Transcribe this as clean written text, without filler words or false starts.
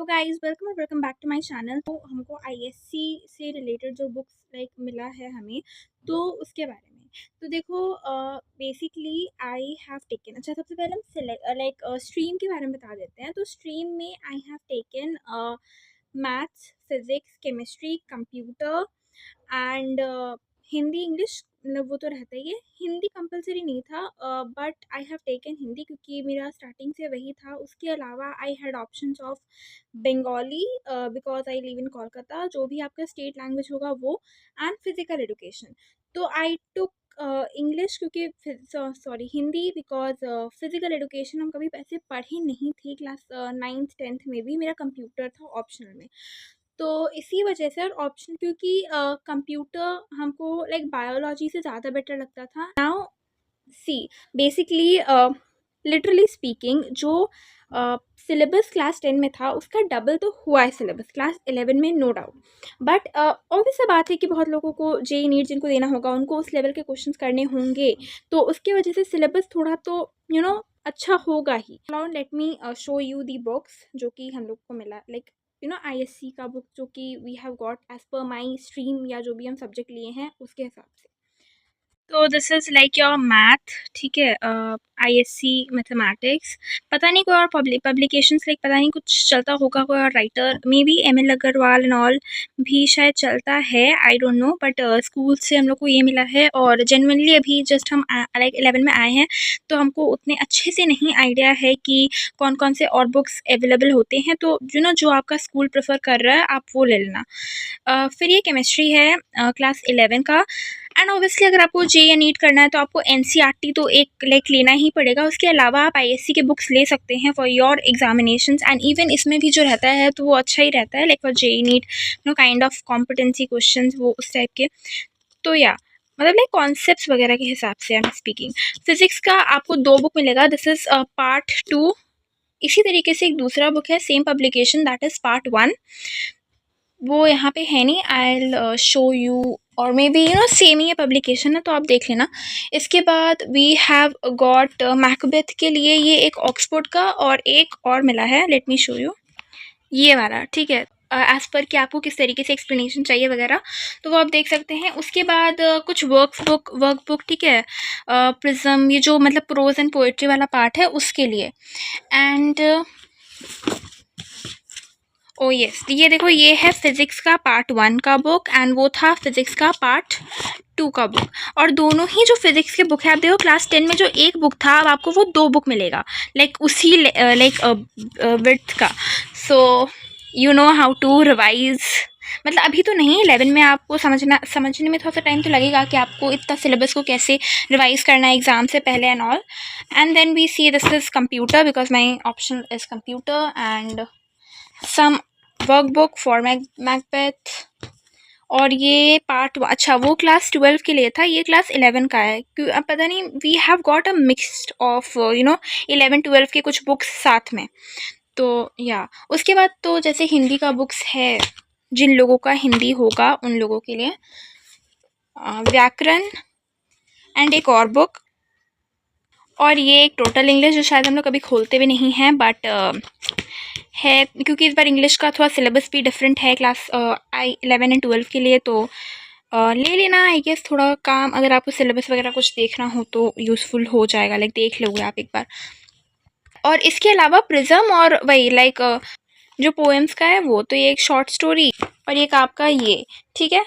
Hello guys, welcome back to my channel. तो हमको ISC से रिलेटेड जो बुक्स मिला है हमें, तो उसके बारे में तो देखो, बेसिकली आई हैव टेकन। अच्छा, सबसे पहले हम स्ट्रीम के बारे में बता देते हैं। तो स्ट्रीम में I have taken maths, physics, chemistry, computer and Hindi, English. मतलब वो तो रहता ही है। हिंदी कंपलसरी नहीं था, but I have taken Hindi क्योंकि मेरा स्टार्टिंग से वही था। उसके अलावा I had options of Bengali because I live in Kolkata, जो भी आपका स्टेट लैंग्वेज होगा वो, एंड फिजिकल एजुकेशन। तो आई टुक इंग्लिश क्योंकि sorry Hindi, because physical education हम कभी ऐसे पढ़े नहीं थे। क्लास 9th 10th में भी मेरा कंप्यूटर था ऑप्शनल में, तो इसी वजह से। और ऑप्शन क्योंकि कंप्यूटर हमको बायोलॉजी से ज़्यादा बेटर लगता था। Now see, basically literally speaking, जो सिलेबस क्लास 10 में था उसका डबल तो हुआ है सिलेबस क्लास 11 में, नो डाउट। बट ऑब्वियस सा बात है कि बहुत लोगों को जेई नीट जिनको देना होगा उनको उस लेवल के क्वेश्चंस करने होंगे, तो उसकी वजह से सिलेबस थोड़ा तो अच्छा होगा ही। Now let me show you the books जो कि हम लोग को मिला, आईएससी का बुक जो कि we have got as per my stream, या जो भी हम सब्जेक्ट लिए हैं उसके हिसाब से। तो this is like your math, ठीक है, आईएससी मैथमेटिक्स। पता नहीं कोई और पब्लिकेशंस पता नहीं कुछ चलता होगा, कोई और writer may be M L Agarwal and all भी शायद चलता है, I don't know. But school से हम लोग को ये मिला है, और जेनुइनली अभी जस्ट हम 11 में आए हैं, तो हमको उतने अच्छे से नहीं आइडिया है कि कौन कौन से और बुक्स अवेलेबल होते हैं। तो जो आपका स्कूल प्रेफर कर रहा है आप वो ले लेना। फिर ये केमिस्ट्री है क्लास 11 का। एंड ऑब्वियसली अगर आपको जे या नीट करना है तो आपको एनसीईआरटी तो एक लेना ही पड़ेगा। उसके अलावा आप आईएससी के बुक्स ले सकते हैं for your examinations, and even इसमें भी जो रहता है तो वो अच्छा ही रहता है, for JEE NEET kind of competency questions वो उस टाइप के। तो या मतलब कॉन्सेप्ट्स वगैरह के हिसाब से आई एम स्पीकिंग। फिजिक्स का आपको 2 बुक मिलेगा, दिस इज पार्ट 2। इसी तरीके से एक दूसरा बुक है same publication, that is part 1। वो यहाँ पे है नहीं, आई विल शो यू, और मे बी सेम ही है पब्लिकेशन है तो आप देख लेना। इसके बाद वी हैव गॉट मैकबेथ के लिए ये एक ऑक्सफोर्ड का, और एक और मिला है, लेट मी शो यू, ये वाला, ठीक है। एज़ पर कि आपको किस तरीके से एक्सप्लेनेशन चाहिए वगैरह, तो वो आप देख सकते हैं। उसके बाद कुछ वर्कबुक, ठीक है, प्रिज्म, ये जो मतलब प्रोज एंड पोएट्री वाला पार्ट है उसके लिए। एंड ओ यस, ये देखो, ये है फिजिक्स का पार्ट 1 का बुक, एंड वो था फिजिक्स का पार्ट 2 का बुक। और दोनों ही जो फिजिक्स के बुक है, आप देखो क्लास 10 में जो एक बुक था अब आपको वो 2 बुक मिलेगा, उसी विड्थ का। So you know how to revise. मतलब अभी तो नहीं, 11 में आपको समझने में थोड़ा सा टाइम तो लगेगा कि आपको इतना सिलेबस को कैसे रिवाइज करना है एग्जाम से पहले and all. And then we see this is computer because my option is computer, and some workbook for Macbeth. और ये पार्ट, अच्छा वो क्लास 12 के लिए था, ये क्लास 11 का है। क्यों अब पता नहीं, we have got a mixed of 11 12 के कुछ बुक्स साथ में। तो या उसके बाद तो जैसे हिंदी का बुक्स है, जिन लोगों का हिंदी होगा उन लोगों के लिए व्याकरण, एंड एक और बुक, और ये एक टोटल इंग्लिश जो शायद हम लोग कभी खोलते भी नहीं हैं, बट है क्योंकि इस बार इंग्लिश का थोड़ा सिलेबस भी डिफरेंट है क्लास 11 एंड 12 के लिए। तो ले लेना, आई गेस थोड़ा काम अगर आपको सिलेबस वगैरह कुछ देखना हो तो यूज़फुल हो जाएगा, देख लोगे आप एक बार। और इसके अलावा प्रिज्म, और वही जो पोएम्स का है वो, तो ये एक शॉर्ट स्टोरी, और एक आपका ये, ठीक है।